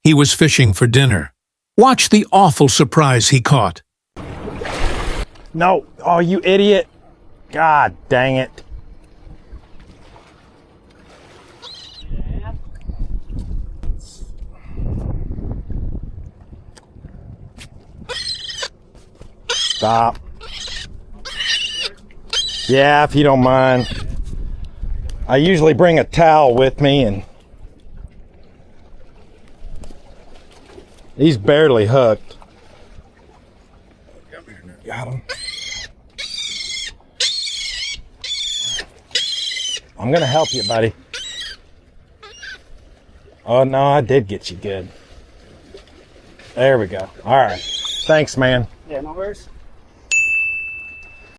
He was fishing for dinner. Watch the awful surprise he caught. No. Oh, you idiot. God dang it. Stop. Yeah, if you don't mind. I usually bring a towel with me, and he's barely hooked. Got him. I'm gonna help you, buddy. Oh no, I did get you good. There we go. All right. Thanks, man. Yeah, no worries.